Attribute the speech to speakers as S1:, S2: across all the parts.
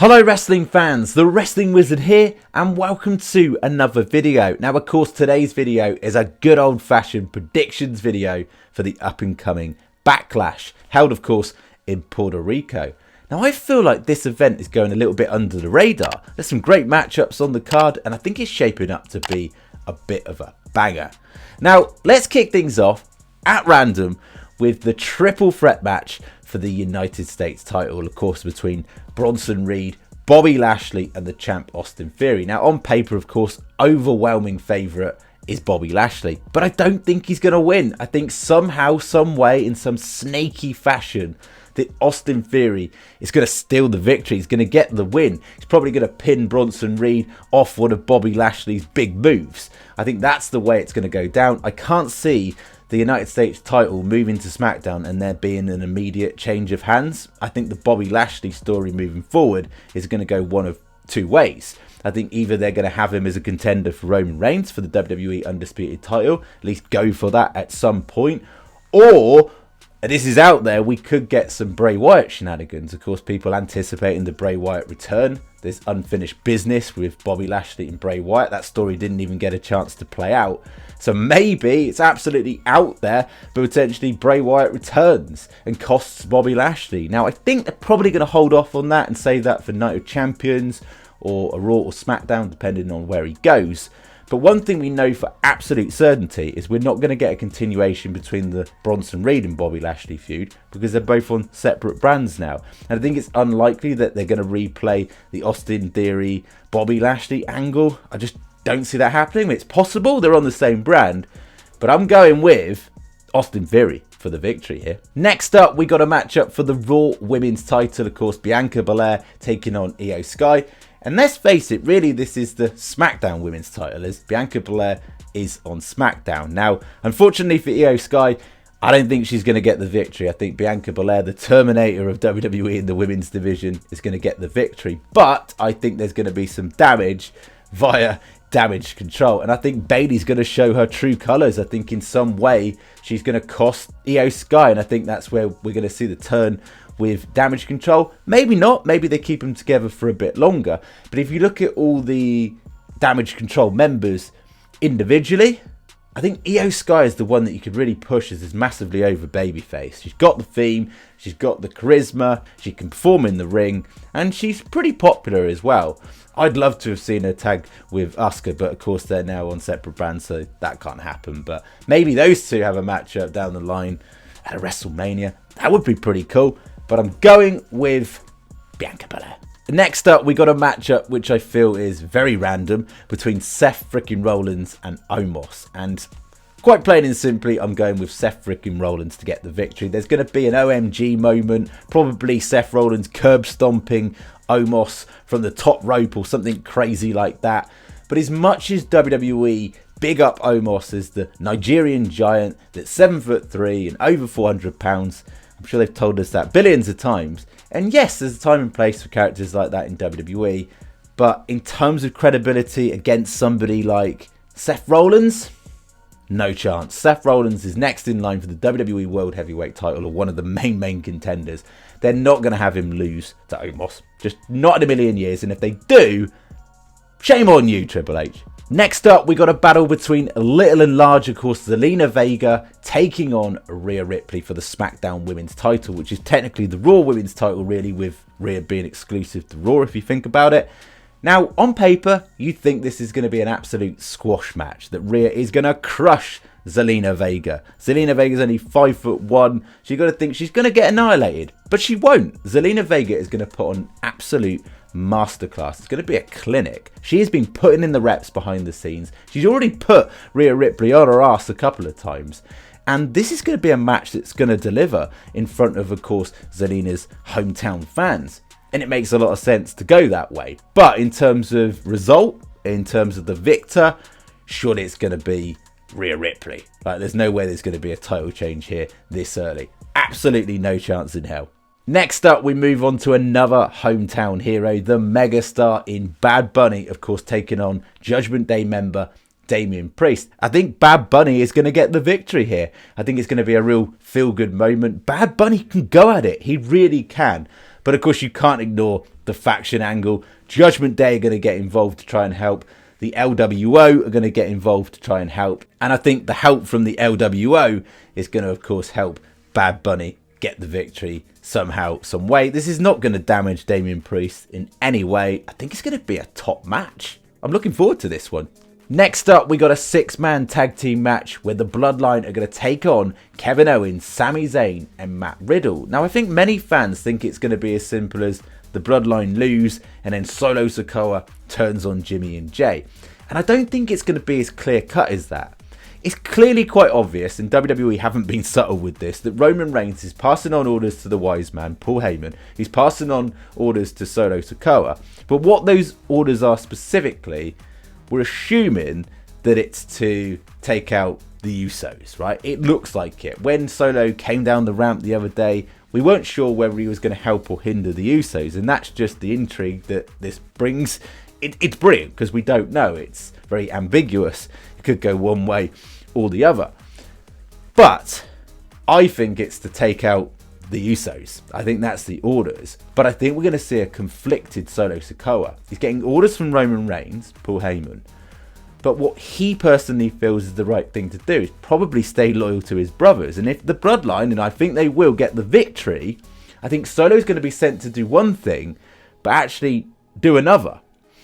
S1: Hello wrestling fans, the Wrestling Wizard here and welcome to another video. Now of course today's video is a good old fashioned predictions video for the up and coming Backlash, held of course in Puerto Rico. Now I feel like this event is going a little bit under the radar. There's some great matchups on the card and I think it's shaping up to be a bit of a banger. Now let's kick things off at random with the triple threat match for the United States title, of course, between Bronson Reed, Bobby Lashley and the champ Austin Theory. Now, on paper, of course, overwhelming favourite is Bobby Lashley, but I don't think he's going to win. I think somehow, some way, in some snaky fashion, that Austin Theory is going to steal the victory. He's going to get the win. He's probably going to pin Bronson Reed off one of Bobby Lashley's big moves. I think that's the way it's going to go down. I can't see the United States title moving to SmackDown and there being an immediate change of hands. I think the Bobby Lashley story moving forward is going to go one of two ways. I think either they're going to have him as a contender for Roman Reigns for the WWE Undisputed title, at least go for that at some point, or, and this is out there, we could get some Bray Wyatt shenanigans. Of course, people anticipating the Bray Wyatt return. There's unfinished business with Bobby Lashley and Bray Wyatt. That story didn't even get a chance to play out. So maybe it's absolutely out there, but potentially Bray Wyatt returns and costs Bobby Lashley. Now, I think they're probably going to hold off on that and save that for Night of Champions or a Raw or SmackDown, depending on where he goes. But one thing we know for absolute certainty is we're not going to get a continuation between the Bronson Reed and Bobby Lashley feud because they're both on separate brands now. And I think it's unlikely that they're going to replay the Austin Theory Bobby Lashley angle. I just don't see that happening. It's possible, they're on the same brand, but I'm going with Austin Theory for the victory here. Next up, we got a matchup for the Raw Women's title. Of course, Bianca Belair taking on Iyo Sky. And let's face it, really, this is the SmackDown Women's title, as Bianca Belair is on SmackDown. Now, unfortunately for Iyo Sky, I don't think she's going to get the victory. I think Bianca Belair, the Terminator of WWE in the women's division, is going to get the victory. But I think there's going to be some damage via damage control. And I think Bayley's going to show her true colours. I think in some way she's going to cost Iyo Sky. And I think that's where we're going to see the turn with damage control. Maybe not. Maybe they keep them together for a bit longer. But if you look at all the damage control members individually, I think Iyo Sky is the one that you could really push as this massively over babyface. She's got the theme, she's got the charisma, she can perform in the ring, and she's pretty popular as well. I'd love to have seen her tag with Asuka, but of course they're now on separate brands, so that can't happen. But maybe those two have a matchup down the line at a WrestleMania. That would be pretty cool. But I'm going with Bianca Belair. Next up, we got a matchup which I feel is very random between Seth freaking Rollins and Omos. And quite plain and simply, I'm going with Seth freaking Rollins to get the victory. There's going to be an OMG moment, probably Seth Rollins curb stomping Omos from the top rope or something crazy like that. But as much as WWE big up Omos as the Nigerian giant that's 7'3" and over 400 pounds, I'm sure they've told us that billions of times. And yes, there's a time and place for characters like that in WWE. But in terms of credibility against somebody like Seth Rollins, no chance. Seth Rollins is next in line for the WWE World Heavyweight title, or one of the main contenders. They're not going to have him lose to Omos. Just not in a million years. And if they do, shame on you, Triple H. Next up, we got a battle between little and large, of course, Zelina Vega taking on Rhea Ripley for the SmackDown Women's title, which is technically the Raw Women's title, really, with Rhea being exclusive to Raw, if you think about it. Now, on paper, you'd think this is going to be an absolute squash match, that Rhea is going to crush Zelina Vega. Zelina Vega's only 5'1". So you've got to think she's going to get annihilated, but she won't. Zelina Vega is going to put on absolute masterclass. It's going to be a clinic. She has been putting in the reps behind the scenes. She's already put Rhea Ripley on her ass a couple of times. And this is going to be a match that's going to deliver in front of course, Zelina's hometown fans. And it makes a lot of sense to go that way. But in terms of result, in terms of the victor, surely it's going to be Rhea Ripley. Like, there's no way there's going to be a title change here this early. Absolutely no chance in hell. Next up, we move on to another hometown hero, the megastar in Bad Bunny, of course, taking on Judgment Day member Damian Priest. I think Bad Bunny is going to get the victory here. I think it's going to be a real feel-good moment. Bad Bunny can go at it. He really can. But of course, you can't ignore the the faction angle. Judgment Day are going to get involved to try and help. The LWO are going to get involved to try and help. And I think the help from the LWO is going to, of course, help Bad Bunny get the victory somehow, some way. This is not going to damage Damian Priest in any way. I think it's going to be a top match. I'm looking forward to this one. Next up, we got a 6-man tag team match where the Bloodline are going to take on Kevin Owens, Sami Zayn and Matt Riddle. Now, I think many fans think it's going to be as simple as the Bloodline lose and then Solo Sikoa turns on Jimmy and Jay. And I don't think it's going to be as clear cut as that. It's clearly quite obvious, and WWE haven't been subtle with this, that Roman Reigns is passing on orders to the wise man, Paul Heyman. He's passing on orders to Solo Sikoa. But what those orders are specifically, we're assuming that it's to take out the Usos, right? It looks like it. When Solo came down the ramp the other day, we weren't sure whether he was going to help or hinder the Usos, and that's just the intrigue that this brings. It's brilliant because we don't know. It's very ambiguous. It could go one way or the other. But I think it's to take out the Usos. I think that's the orders. But I think we're going to see a conflicted Solo Sikoa. He's getting orders from Roman Reigns, Paul Heyman. But what he personally feels is the right thing to do is probably stay loyal to his brothers. And if the Bloodline, and I think they will get the victory, I think Solo's going to be sent to do one thing, but actually do another.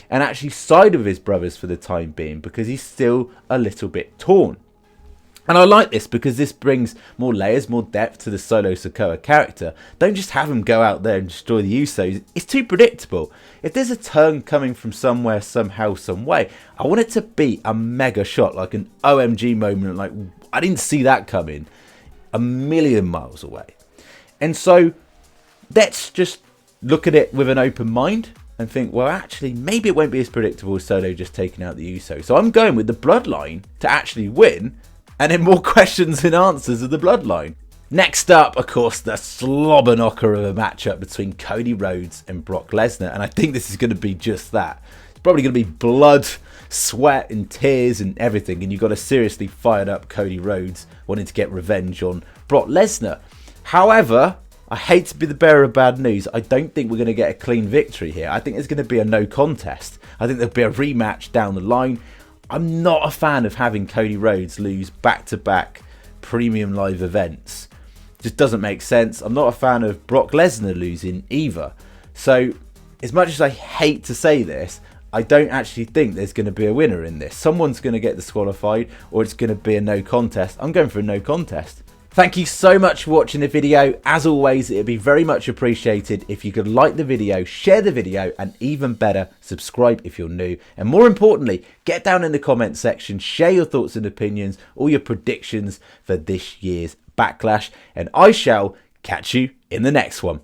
S1: And actually side with his brothers for the time being, because he's still a little bit torn. And I like this because this brings more layers, more depth to the Solo Sikoa character. Don't just have him go out there and destroy the Usos. It's too predictable. If there's a turn coming from somewhere, somehow, some way, I want it to be a mega shot, like an OMG moment, like I didn't see that coming a million miles away. And so let's just look at it with an open mind and think, well, actually, maybe it won't be as predictable as Solo just taking out the Usos. So I'm going with the Bloodline to actually win, and then more questions and answers of the Bloodline. Next up, of course, the slobber knocker of a matchup between Cody Rhodes and Brock Lesnar. And I think this is going to be just that. It's probably going to be blood, sweat and tears and everything. And you've got a seriously fired up Cody Rhodes wanting to get revenge on Brock Lesnar. However, I hate to be the bearer of bad news. I don't think we're going to get a clean victory here. I think there's going to be a no contest. I think there'll be a rematch down the line. I'm not a fan of having Cody Rhodes lose back-to-back premium live events. It just doesn't make sense. I'm not a fan of Brock Lesnar losing either. So, as much as I hate to say this, I don't actually think there's going to be a winner in this. Someone's going to get disqualified, or it's going to be a no contest. I'm going for a no contest. Thank you so much for watching the video. As always, it would be very much appreciated if you could like the video, share the video, and even better, subscribe if you're new. And more importantly, get down in the comment section, share your thoughts and opinions, all your predictions for this year's Backlash, and I shall catch you in the next one.